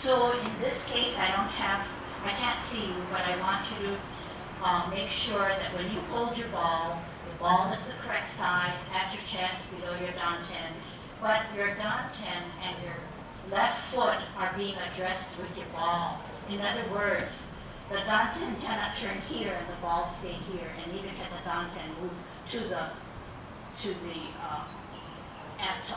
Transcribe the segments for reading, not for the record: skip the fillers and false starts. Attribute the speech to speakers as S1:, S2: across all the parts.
S1: So in this case, I can't see you, but I want you to make sure that when you hold your ball, the ball is the correct size at your chest below your danten, but your danten and your left foot are being addressed with your ball. In other words, the danten cannot turn here and the ball stay here, and neither can the danten move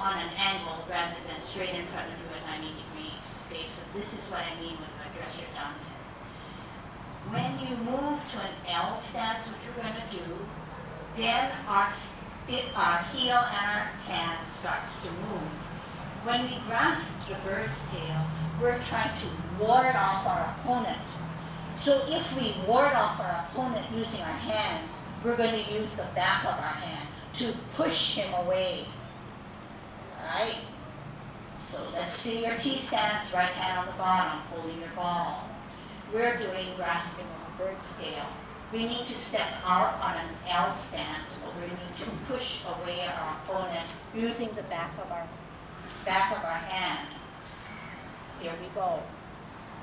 S1: on an angle rather than straight in front of you at 90 degrees. Okay, so this is what I mean when you address your danten. When you move to an L stance, which we're going to do, then our heel and our hand starts to move. When we grasp the bird's tail, we're trying to ward off our opponent. So if we ward off our opponent using our hands, we're going to use the back of our hand to push him away. All right? So let's see your T stance, right hand on the bottom, holding your ball. We're doing grasping of the bird's tail. We need to step out on an L stance, but we need to push away our opponent using the back of our hand. Here we go.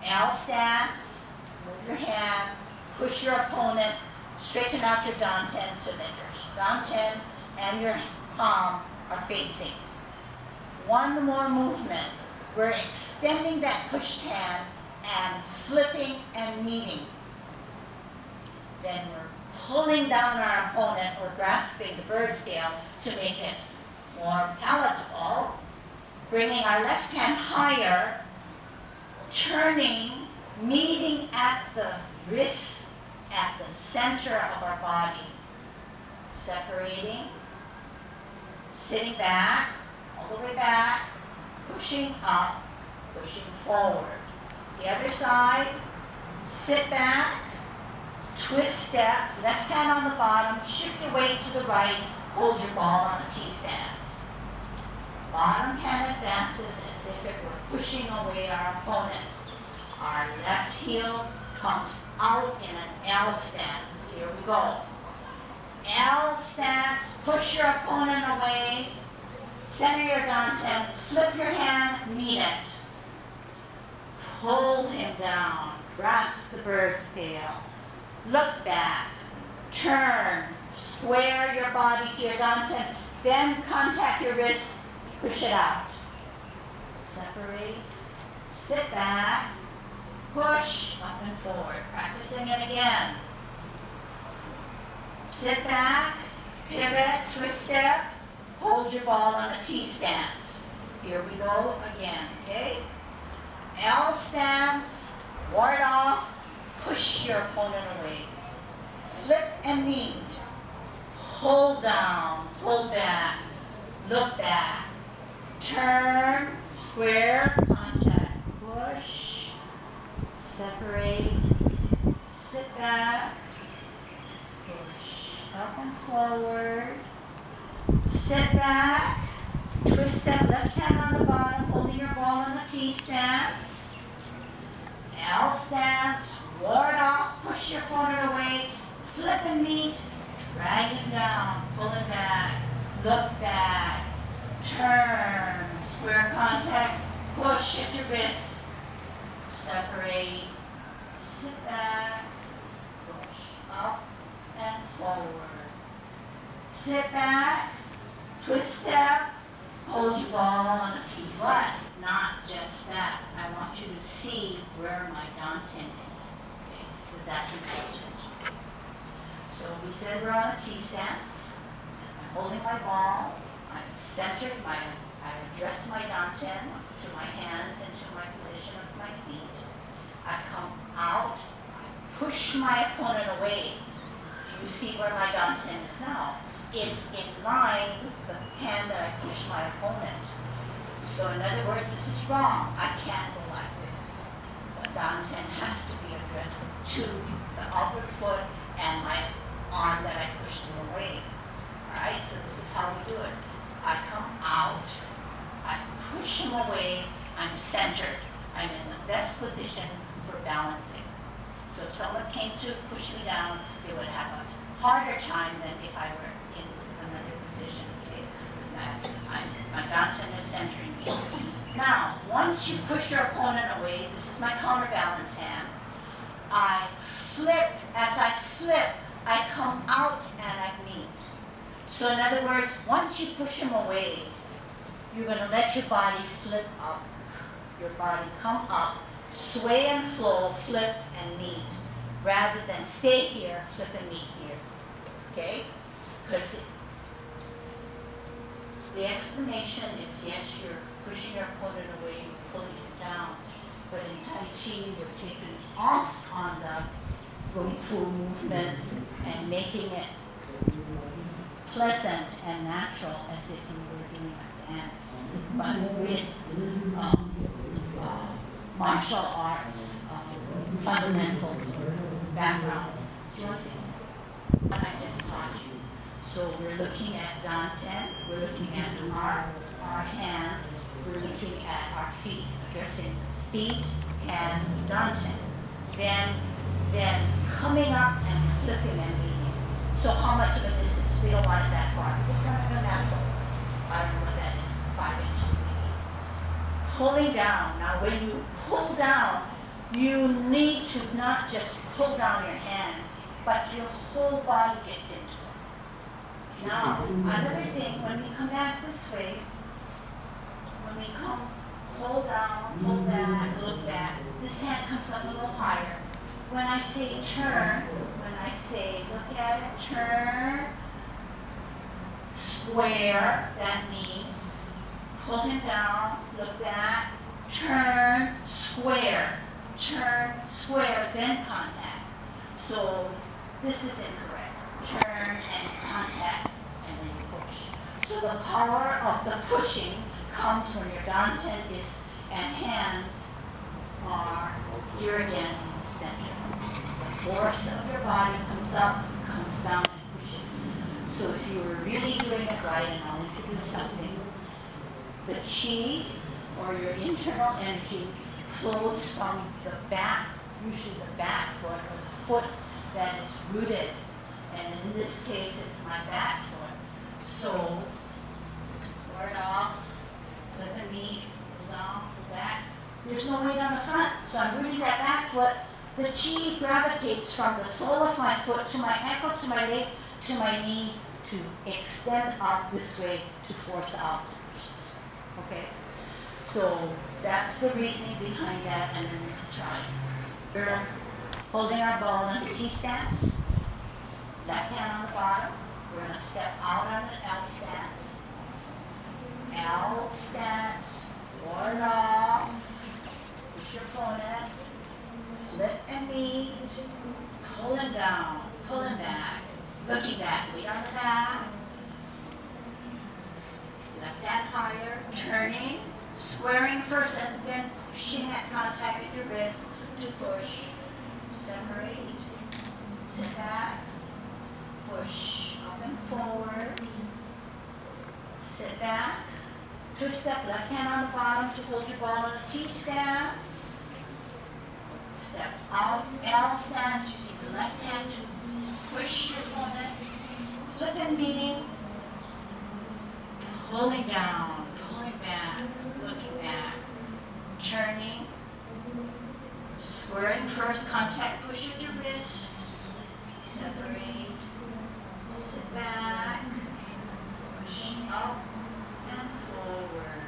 S1: L stance, move your hand, push your opponent, straighten out your danten so that your danten and your palm are facing. One more movement. We're extending that pushed hand and flipping and kneading. Then we're pulling down our opponent or grasping the bird's tail to make it more palatable, bringing our left hand higher, turning, meeting at the wrist, at the center of our body, separating, sitting back, all the way back, pushing up, pushing forward. The other side, sit back, twist step, left hand on the bottom, shift your weight to the right, hold your ball on a T stance. Bottom hand advances as if it were pushing away our opponent. Our left heel comes out in an L stance. Here we go. L stance, push your opponent away, center your danten, flip your hand, meet it. Pull him down, grasp the bird's tail, look back, turn, square your body to your danten, then contact your wrist, push it out. Separate, sit back, push, up and forward. Practicing it again. Sit back, pivot, twist step, hold your ball on a T stance. Here we go again, okay? L stance, ward off, push your opponent away. Flip and knead. Hold down, pull back, look back. Turn, square, contact, push, separate, sit back, push, up and forward, sit back, twist step, left hand on the bottom, holding your ball in the T stance. L stance, ward off, push your opponent away, flip and meet, drag him down, pull him back, look back, turn, square contact, push at your wrist, separate, sit back, push up and forward, sit back, twist step, hold your ball on a T step. Not just that. I want you to see where my danten is, okay? Because that's important. So we said we're on a T stance. I'm holding my ball. I'm centered. I address my danten to my hands and to my position of my feet. I come out. I push my opponent away. Do you see where my danten is now? It's in line with the hand that I push my opponent. So in other words, this is wrong. I can't go like this. The danten has to be addressed to the upper foot and my arm that I pushed him away. All right, so this is how we do it. I come out, I push him away, I'm centered. I'm in the best position for balancing. So if someone came to push me down, they would have a harder time than if I were in another position. Okay? My danten is centering me. Now, once you push your opponent away, this is my counterbalance hand, I flip. As I flip, I come out and I meet. So in other words, once you push him away, you're going to let your body flip up. Your body come up, sway and flow, flip and meet, rather than stay here, flip and meet here. Okay? Because the explanation is, yes, you're pushing your opponent away, pulling it down. But in Tai Chi, we're taking off on the Kung Fu movements and making it pleasant and natural as if you were doing a dance, but with martial arts fundamentals or background. Do you want to say something? What I just taught you. So we're looking at Danten, we're looking at our hand, we're looking at our feet, addressing feet and Danten. Then coming up and flipping and leading. So how much of a distance? We don't want it that far. We just want it to go natural. I don't know what that is, 5 inches maybe. Pulling down. Now when you pull down, you need to not just pull down your hands, but your whole body gets into it. Now, another thing, when we come back this way, when we come, pull down, pull back, look back, this hand comes up a little higher. When I say turn, when I say look at it, turn, square, that means pull him down, look back, turn, square, then contact. So this is incorrect. Turn and contact, and then you push. So the power of the pushing comes when your danten is and hands are here again in the center. The force of your body comes up, comes down, and pushes. So if you were really doing it right, and I'll introduce something, the chi, or your internal energy, flows from the back, usually the back foot, or the foot that is rooted. And in this case, it's my back foot. So, ward off, flip and meet, pull down, pull back. There's no weight on the front, so I'm rooting that back foot. The chi gravitates from the sole of my foot to my ankle, to my leg, to my knee, to extend up this way to force out to push this way. Okay? So that's the reasoning behind that, and then we try. We're holding our ball in the T stance, left hand on the bottom. We're going to step out on the L stance. L stance, ward off, push your opponent, flip and meet, pulling down, pulling back, looking back, weight on the back, left hand higher, turning, squaring first, and then pushing at contact with your wrist to push, separate, sit back, push up and forward, sit back, twist step, left hand on the bottom to hold your ball in a T stance, step out, L stance, using the left hand to push your opponent, flip and meeting, pulling down, pulling back, looking back, turning, squaring first, contact, push with your wrist, separate, sit back, push up and forward,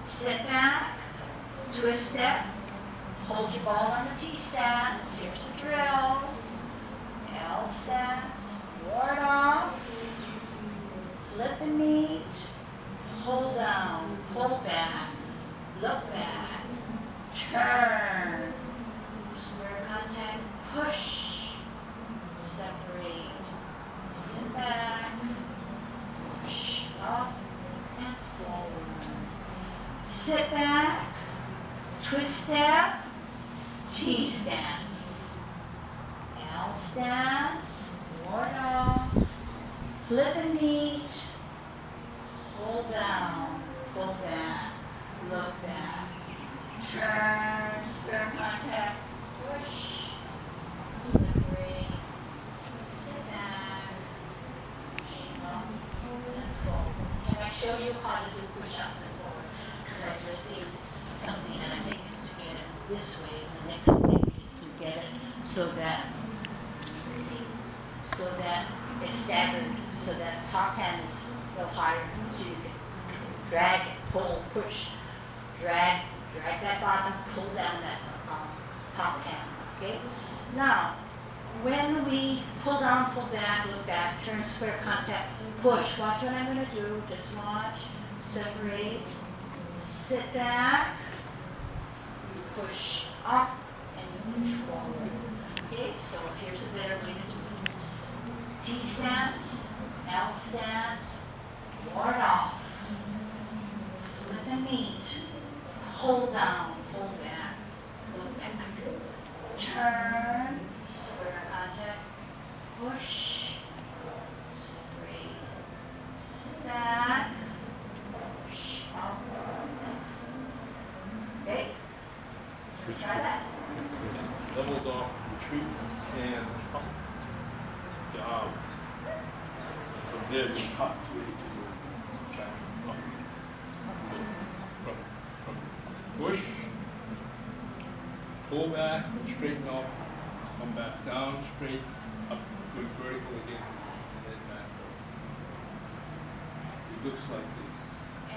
S1: sit back, twist step, hold your ball on the T stance, here's the drill, L stance, ward off, flip and meet, pull down, pull back, look back, turn, square contact, push, separate, sit back, push up and forward, sit back, twist step, T stance, L stance, ward off, flip and meet, pull down, pull back, look back, turn, square contact, push, separate, sit back, push up and forward. Can I show you how to do push up and forward? this way. The next thing is to get it so that, so that it's staggered, so that top hand is a little higher, so you can drag, pull, push, drag that bottom, pull down that top hand, okay? Now, when we pull down, pull back, look back, turn square contact, push. Watch what I'm going to do. Just watch. Separate. Sit back. You push up and you push forward. Okay, so here's a better way to do it. T stance, L stance, ward off. Let them meet. Hold down, pull back, look back. Turn. Square contact, push, separate, sit back, push, up. Okay? Can we try that?
S2: Leveled off, retreat, and up, down. From there, we cut back up. So from push, pull back, straighten up, come back down, straight, up, good vertical again, and then back. It looks like this.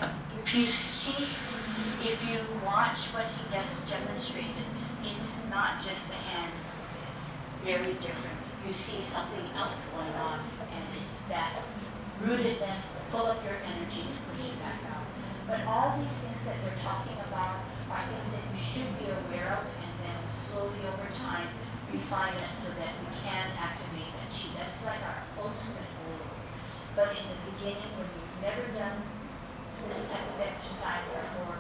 S1: And if you watch what he just demonstrated, it's not just the hands, it's very different. You see something else going on, and it's that rootedness to pull up your energy to push it back out. But all these things that we're talking about are things that you should be aware of, and then slowly over time refine it so that we can activate that chi. That's like our ultimate goal. But in the beginning, when you've never done this type of exercise before,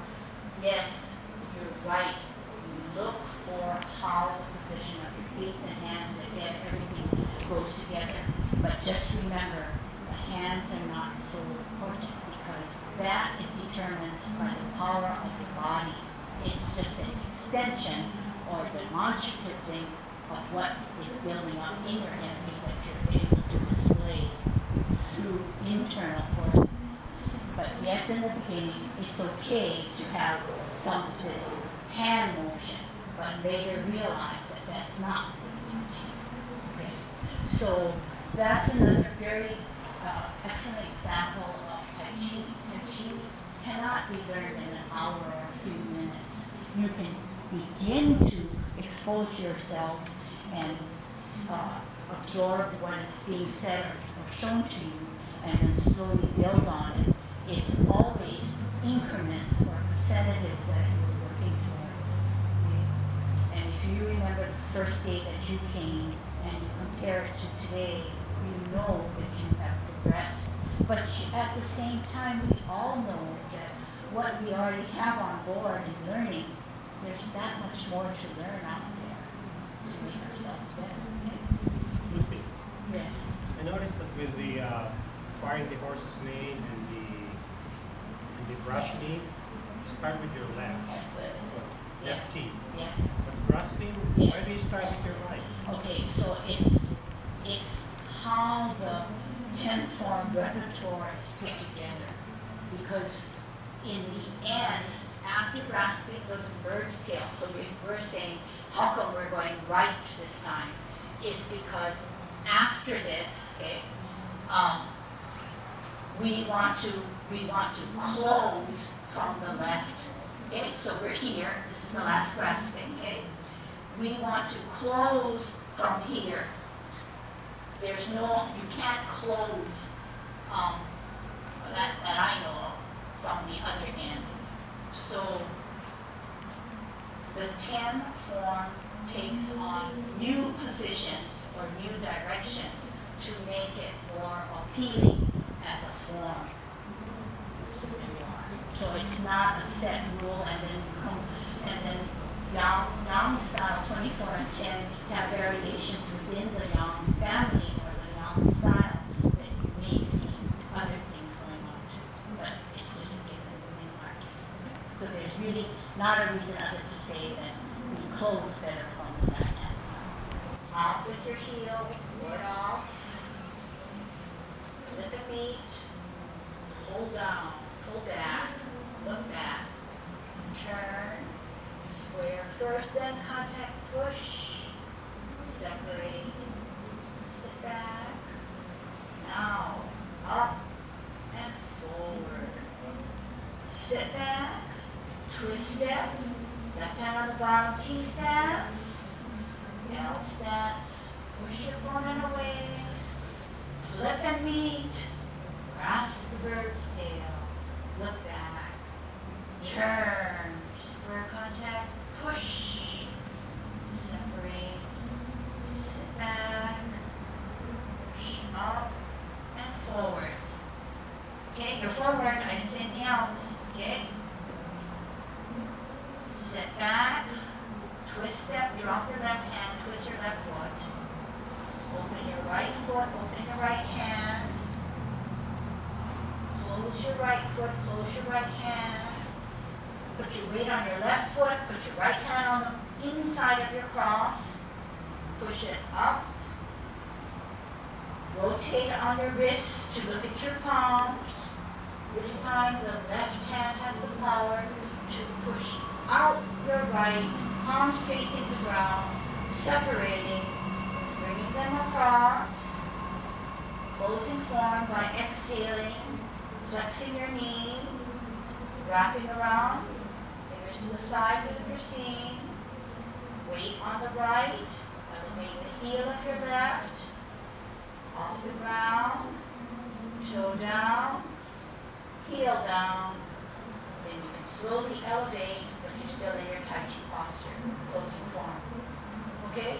S1: yes, you're right. You look for how the position of your feet and hands, again, everything goes together. But just remember, the hands are not so important because that is determined by the power of the body. It's just an extension or demonstrative thing of what is building up in your energy that you're able to display through internal forces. But yes, in the beginning, it's okay to have some of this hand motion, but later realize that that's not what you're teaching. Okay, so that's another very excellent example of Tai Chi. Tai Chi cannot be learned in an hour or a few minutes. You can begin to expose yourselves and absorb what is being said or shown to you, and then slowly build on it. It's always increments or percentages that you're working towards. Okay? And if you remember the first day that you came and you compare it to today, you know that you have progressed. But at the same time, we all know that what we already have on board in learning, there's that much more to learn out there to make ourselves better. Okay?
S3: Lucy,
S1: Yes.
S3: I noticed that with the acquiring the horse's mane and the brush knee, you start with your left foot,
S1: Yes.
S3: left knee.
S1: Yes.
S3: But grasping,
S1: Yes.
S3: why do you start with your right?
S1: Okay, so it's how the 10 form repertoire is put together. Because in the end, after grasping with the bird's tail, so we're saying, how come we're going right this time? Is because after this, okay, we want to close from the left. Okay, so we're here. This is the last grasping. Okay, we want to close from here. There's no, you can't close that I know of from the other end. So the 10 form takes on new positions or new directions to make it more appealing as a form. So there you are. So it's not a set rule, and then you come, and then Yang style 24 and 10 have variations within the Yang family or the Yang style that you may see other things going on too. But it's just a given within our case. So there's really not a reason other to say that we close better from the left hand side. Up with your heel, ward off. Let the meat, pull down, pull back, look back, turn, Square first, then contact push. Separate. Sit back. Now, up and forward. Sit back. Twist step. Left hand on the bottom, T stance. L stance. Push your opponent away. Flip and meet. Grasp the bird's tail. Look back. Turn. Square contact. Push. Separate. Sit back. Push up and forward. Okay, you're forward. I didn't say anything else. Okay? Sit back. Twist step. Drop your left hand. Twist your left foot. Open your right foot. Open your right hand. Close your right foot, close your right hand. Put your weight on your left foot, put your right hand on the inside of your cross. Push it up. Rotate on your wrists to look at your palms. This time the left hand has the power to push out your right, palms facing the ground, separating, bringing them across. Closing form by exhaling. Flexing your knee, wrapping around, fingers to the sides of your seam, weight on the right, elevate the heel of your left, off the ground, toe down, heel down, then you can slowly elevate, but you're still in your Tai Chi posture, closing form. Okay?